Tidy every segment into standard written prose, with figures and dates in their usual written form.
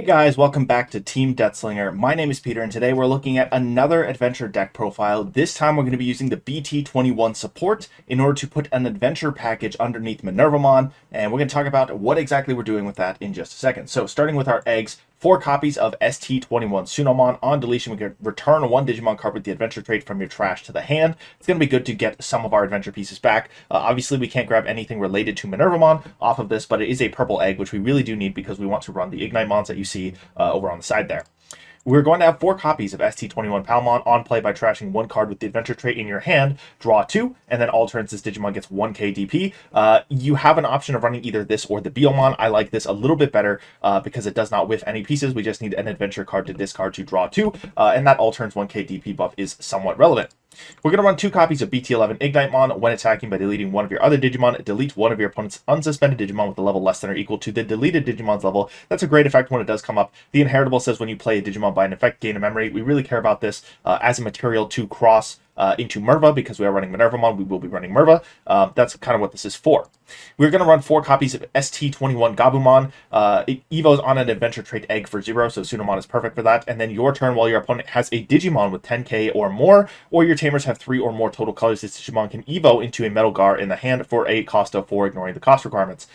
Guys, welcome back to Team Death Slinger. My name is Peter, and today we're looking at another adventure deck profile. This time we're going to be using the BT21 support in order to put an adventure package underneath Minervamon, and we're going to talk about what exactly we're doing with that in just a second. So starting with our eggs, 4 copies of ST21 Tsunomon. On deletion, we can return 1 Digimon card with the adventure trait from your trash to the hand. It's going to be good to get some of our adventure pieces back. Obviously, we can't grab anything related to Minervamon off of this, but it is a purple egg, which we really do need because we want to run the Ignitemons that you see over on the side there. We're going to have 4 copies of ST21 Palmon on play by trashing 1 card with the adventure trait in your hand, draw 2, and then all turns this Digimon gets 1k DP. You have an option of running either this or the Beomon. I like this a little bit better because it does not whiff any pieces. We just need an adventure card to discard to draw 2, and that all turns 1k DP buff is somewhat relevant. We're going to run 2 copies of BT11 Ignitemon. When attacking by deleting one of your other Digimon, delete one of your opponent's unsuspended Digimon with a level less than or equal to the deleted Digimon's level. That's a great effect when it does come up. The Inheritable says when you play a Digimon by an effect, gain a memory. We really care about this as a material to cross into Merva, because we are running Minervamon. We will be running Merva. That's kind of what this is for. We're going to run 4 copies of ST21 Gabumon. It evos on an adventure trait egg for 0, so Tsunomon is perfect for that. And then your turn, while your opponent has a Digimon with 10k or more, or your Tamers have 3 or more total colors, this Digimon can evo into a MetalGar in the hand for a cost of 4, ignoring the cost requirements.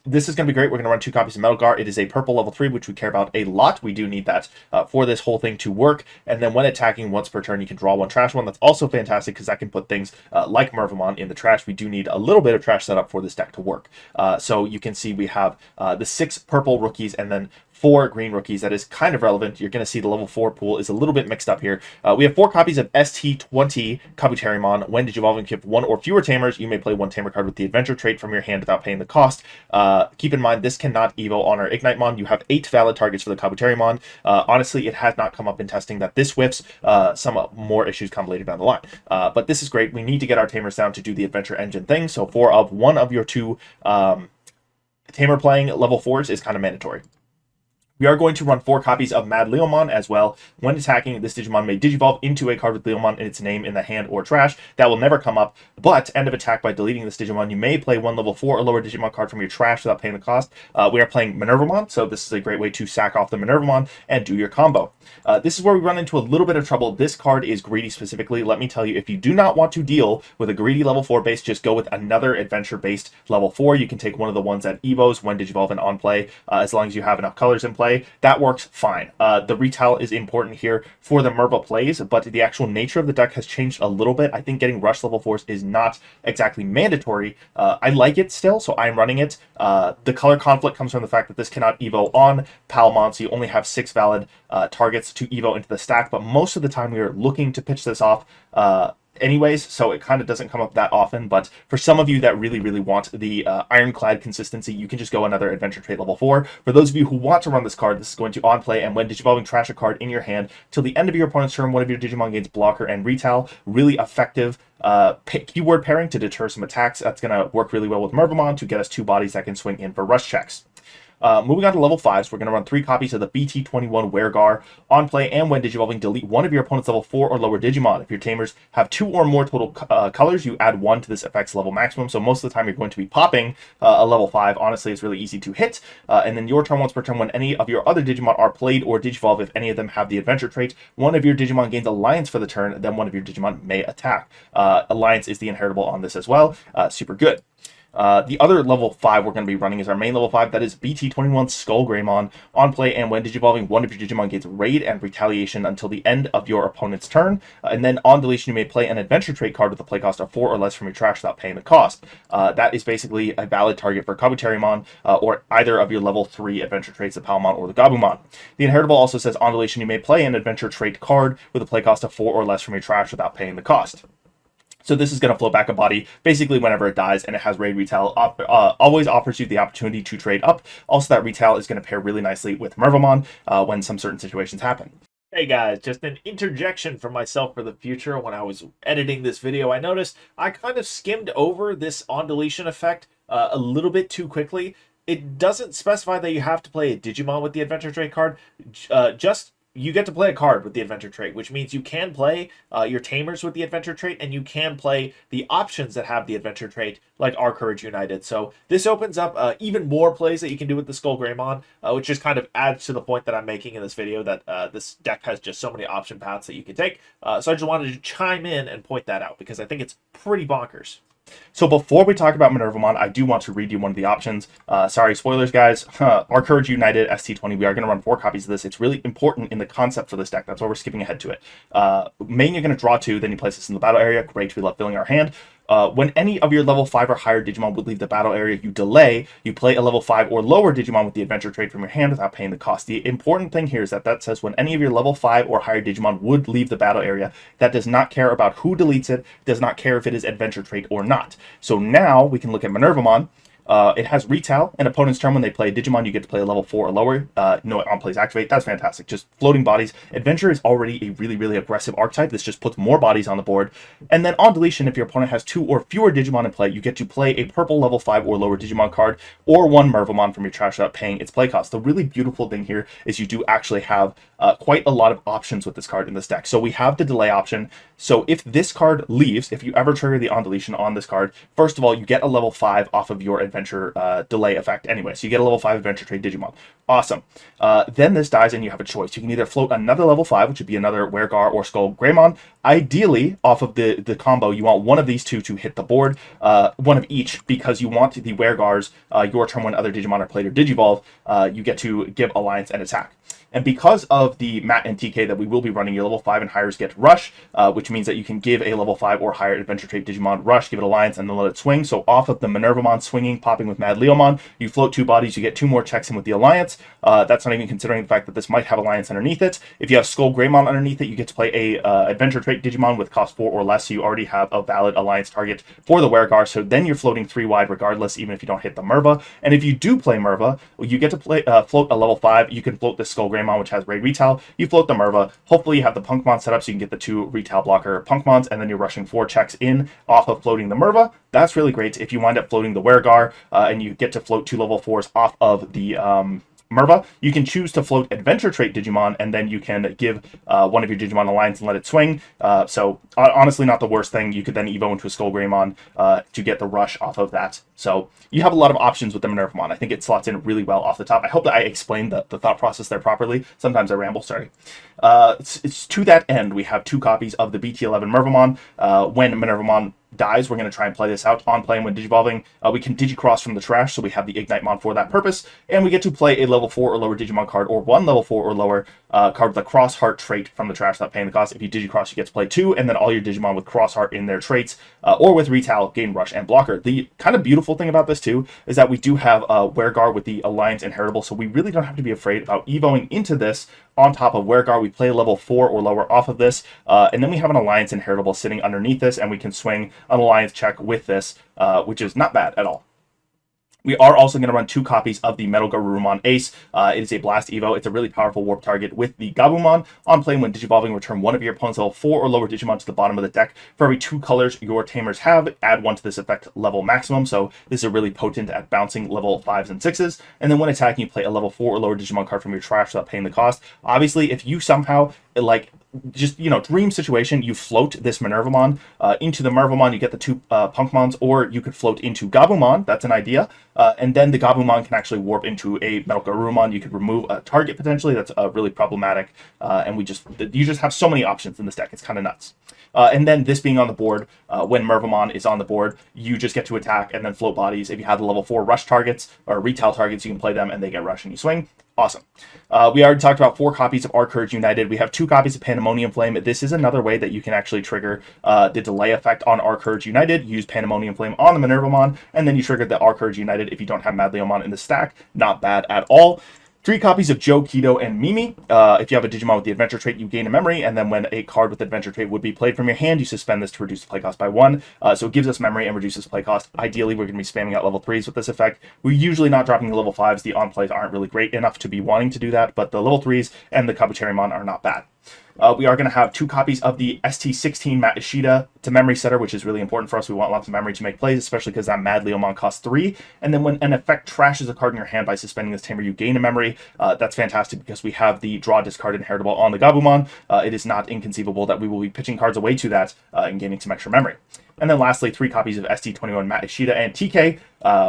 This is going to be great. We're going to run 2 copies of MetalGar. It is a purple level 3, which we care about a lot. We do need that for this whole thing to work. And then when attacking once per turn, you can draw 1 trash one. That's also fantastic because that can put things like Mervamon in the trash. We do need a little bit of trash setup for this deck to work. So you can see we have the 6 purple rookies and then 4 green rookies. That is kind of relevant. You're going to see the level 4 pool is a little bit mixed up here. We have 4 copies of ST20 Kabuterimon. When Digivolving, if you have 1 or fewer Tamers, you may play 1 Tamer card with the adventure trait from your hand without paying the cost. Keep in mind, this cannot evo on our Ignitemon. You have 8 valid targets for the Kabuterimon. Honestly, it has not come up in testing that this whiffs. Some more issues come later down the line. But this is great. We need to get our Tamers down to do the adventure engine thing. So 4 of 1 of your 2 Tamer playing level 4s is kind of mandatory. We are going to run 4 copies of MadLeomon as well. When attacking, this Digimon may Digivolve into a card with Leomon in its name in the hand or trash. That will never come up, but end of attack by deleting this Digimon, you may play 1 level 4 or lower Digimon card from your trash without paying the cost. We are playing Minervamon, so this is a great way to sack off the Minervamon and do your combo. This is where we run into a little bit of trouble. This card is greedy specifically. Let me tell you, if you do not want to deal with a greedy level 4 base, just go with another adventure-based level 4. You can take one of the ones that evos when Digivolve and on play, as long as you have enough colors in play. That works fine. The retail is important here for the Merva plays, but the actual nature of the deck has changed a little bit. I think getting rush level 4s is not exactly mandatory. I like it still, so I'm running it. The color conflict comes from the fact that this cannot evo on Palmon, so you only have 6 valid targets to evo into the stack, but most of the time we are looking to pitch this off anyways, so it kind of doesn't come up that often. But for some of you that really want the ironclad consistency, you can just go another adventure trait level 4. For those of you who want to run this card, this is going to on play, and when Digivolving, trash a card in your hand till the end of your opponent's turn. One of your Digimon gains blocker and retail. Really effective keyword pairing to deter some attacks. That's going to work really well with Mervamon to get us 2 bodies that can swing in for rush checks. Moving on to level 5s, we're going to run 3 copies of the BT21 WereGar. On play and when Digivolving, delete one of your opponent's level 4 or lower Digimon. If your Tamers have 2 or more total colors, you add 1 to this effect's level maximum. So most of the time you're going to be popping a level 5. Honestly, it's really easy to hit. And then your turn once per turn, when any of your other Digimon are played or Digivolve, if any of them have the adventure trait, one of your Digimon gains Alliance for the turn, then one of your Digimon may attack. Alliance is the inheritable on this as well. Super good. The other level 5 we're going to be running is our main level 5. That is BT21 SkullGreymon. On play and when Digivolving, one of your Digimon gains Raid and Retaliation until the end of your opponent's turn. And then on deletion, you may play an adventure trait card with a play cost of 4 or less from your trash without paying the cost. That is basically a valid target for Kabuterimon or either of your level 3 adventure traits, the Palmon or the Gabumon. The inheritable also says on deletion, you may play an adventure trait card with a play cost of 4 or less from your trash without paying the cost. So this is going to float back a body basically whenever it dies, and it has raid retail. Always offers you the opportunity to trade up. Also, that retail is going to pair really nicely with Mervamon when some certain situations happen. Hey guys, just an interjection from myself for the future. When I was editing this video, I noticed I kind of skimmed over this on deletion effect a little bit too quickly. It doesn't specify that you have to play a Digimon with the adventure trait card. Just you get to play a card with the adventure trait, which means you can play your Tamers with the adventure trait, and you can play the options that have the adventure trait, like Our Courage United. So this opens up even more plays that you can do with the SkullGreymon, which just kind of adds to the point that I'm making in this video, that this deck has just so many option paths that you can take. So I just wanted to chime in and point that out, because I think it's pretty bonkers. So before we talk about Minervamon, I do want to read you one of the options. Sorry, spoilers, guys. Our Courage United ST20. We are going to run 4 copies of this. It's really important in the concept for this deck. That's why we're skipping ahead to it. Main, you're going to draw 2. Then you place this in the battle area. Great. We love filling our hand. When any of your level 5 or higher Digimon would leave the battle area, you delay. You play a level 5 or lower Digimon with the adventure trait from your hand without paying the cost. The important thing here is that says when any of your level 5 or higher Digimon would leave the battle area. That does not care about who deletes it, does not care if it is adventure trait or not. So now we can look at Minervamon. It has retail, and opponent's turn when they play Digimon, you get to play a level 4 or lower. No on plays activate. That's fantastic. Just floating bodies. Adventure is already a really, really aggressive archetype. This just puts more bodies on the board. And then on deletion, if your opponent has 2 or fewer Digimon in play, you get to play a purple level 5 or lower Digimon card, or 1 Mervamon from your trash without paying its play cost. The really beautiful thing here is you do actually have quite a lot of options with this card in this deck. So we have the delay option. So if this card leaves, if you ever trigger the on deletion on this card, first of all, you get a level 5 off of your adventure delay effect anyway. So you get a level 5 adventure trait Digimon. Awesome. Then this dies and you have a choice. You can either float another level 5, which would be another WereGar or SkullGreymon. Ideally, off of the combo, you want one of these 2 to hit the board, one of each, because you want the WereGars, your turn when other Digimon are played or Digivolve, you get to give Alliance and attack. And because of the Matt and TK that we will be running, your level 5 and higher get Rush, which means that you can give a level 5 or higher adventure trait Digimon Rush, give it Alliance, and then let it swing. So off of the Minervamon swinging, popping with MadLeomon, you float 2 bodies, you get 2 more checks in with the Alliance. That's not even considering the fact that this might have Alliance underneath it. If you have SkullGreymon underneath it, you get to play a adventure trait Digimon with cost 4 or less, so you already have a valid Alliance target for the WereGar, so then you're floating 3 wide regardless, even if you don't hit the Merva. And if you do play Merva, you get to play float a level 5. You can float the SkullGreymon, which has raid retail. You float the Merva. Hopefully you have the Punkmon set up so you can get the 2 retail blocker Punkmons, and then you're rushing 4 checks in off of floating the Merva. That's really great. If you wind up floating the WereGar, and you get to float 2 level 4s off of the Merva, you can choose to float adventure trait Digimon, and then you can give one of your Digimon Alliance and let it swing. So honestly, not the worst thing. You could then evo into a SkullGreymon to get the rush off of that. So you have a lot of options with the Minervamon. I think it slots in really well off the top. I hope that I explained the thought process there properly. Sometimes I ramble, sorry. It's to that end, we have 2 copies of the BT11 Mervamon. When Minervamon dies, we're going to try and play this out on play. And when Digivolving, we can Digicross from the trash, so we have the Ignitemon for that purpose, and we get to play a level 4 or lower Digimon card, or 1 level 4 or lower card with a Cross Heart trait from the trash without paying the cost. If you Digicross, you get to play 2, and then all your Digimon with Cross Heart in their traits, or with Retail, gain Rush and Blocker. The kind of beautiful thing about this too is that we do have WereGar with the Alliance inheritable, so we really don't have to be afraid about evoing into this on top of WereGar. We play level 4 or lower off of this, and then we have an Alliance inheritable sitting underneath this, and we can swing an Alliance check with this, which is not bad at all. We are also going to run 2 copies of the MetalGarurumon Ace. It is a Blast Evo. It's a really powerful warp target with the Gabumon. On play, when Digivolving, return one of your opponent's level 4 or lower Digimon to the bottom of the deck. For every 2 colors your Tamers have, add 1 to this effect level maximum. So this is really potent at bouncing level 5s and 6s. And then when attacking, you play a level 4 or lower Digimon card from your trash without paying the cost. Obviously, if you somehow, like, just, you know, dream situation, you float this Minervamon into the Mervamon, you get the 2 Punkmons, or you could float into Gabumon. That's an idea. And then the Gabumon can actually warp into a MetalGarurumon. You could remove a target potentially. That's really problematic. And you just have so many options in this deck. It's kind of nuts. And then this being on the board, when Mervamon is on the board, you just get to attack and then float bodies. If you have the level 4 rush targets or retail targets, you can play them and they get rush and you swing. Awesome. We already talked about 4 copies of Our Courage United. We have 2 copies of Pandemonium Flame. This is another way that you can actually trigger the delay effect on Our Courage United. Use Pandemonium Flame on the Minervamon, and then you trigger the Our Courage United if you don't have MadLeomon in the stack. Not bad at all. 3 copies of Joe, Kido, and Mimi. If you have a Digimon with the adventure trait, you gain a memory, and then when a card with adventure trait would be played from your hand, you suspend this to reduce the play cost by 1. So it gives us memory and reduces play cost. Ideally, we're going to be spamming out level 3s with this effect. We're usually not dropping the level 5s. The on plays aren't really great enough to be wanting to do that, but the level 3s and the Kabuterimon are not bad. We are going to have 2 copies of the ST16 Matt Ishida to memory setter, which is really important for us. We want lots of memory to make plays, especially because that MadLeomon costs 3. And then when an effect trashes a card in your hand by suspending this Tamer, you gain a memory. That's fantastic because we have the draw discard inheritable on the Gabumon. It is not inconceivable that we will be pitching cards away to that and gaining some extra memory. And then lastly, 3 copies of ST21 Matt Ishida and TK.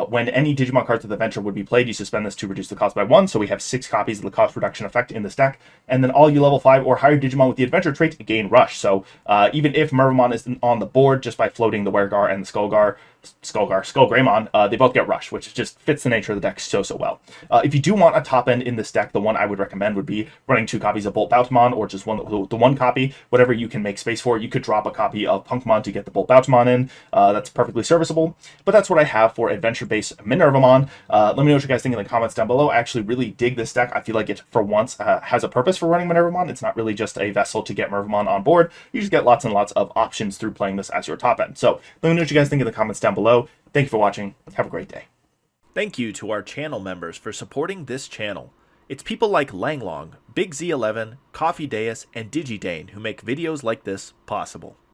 When any Digimon cards with Adventure would be played, you suspend this to reduce the cost by 1. So we have 6 copies of the cost reduction effect in this deck. And then all you level 5 or higher Digimon with the Adventure trait gain Rush. So even if Mervamon isn't on the board, just by floating the WereGar and the SkullGreymon, they both get Rush, which just fits the nature of the deck so well. If you do want a top end in this deck, the one I would recommend would be running 2 copies of Boltboutimon, or just the one copy, whatever you can make space for. You could drop a copy of Punkmon to get the Boltboutimon in. That's perfectly serviceable. But that's what I have for adventure-based Minervamon. Let me know what you guys think in the comments down below. I actually really dig this deck. I feel like it, for once, has a purpose for running Minervamon. It's not really just a vessel to get Mervamon on board. You just get lots and lots of options through playing this as your top end. So let me know what you guys think in the comments down below. Thank you for watching. Have a great day. Thank you to our channel members for supporting this channel. It's people like Langlong, Big Z11, Coffee Deus, and DigiDane who make videos like this possible.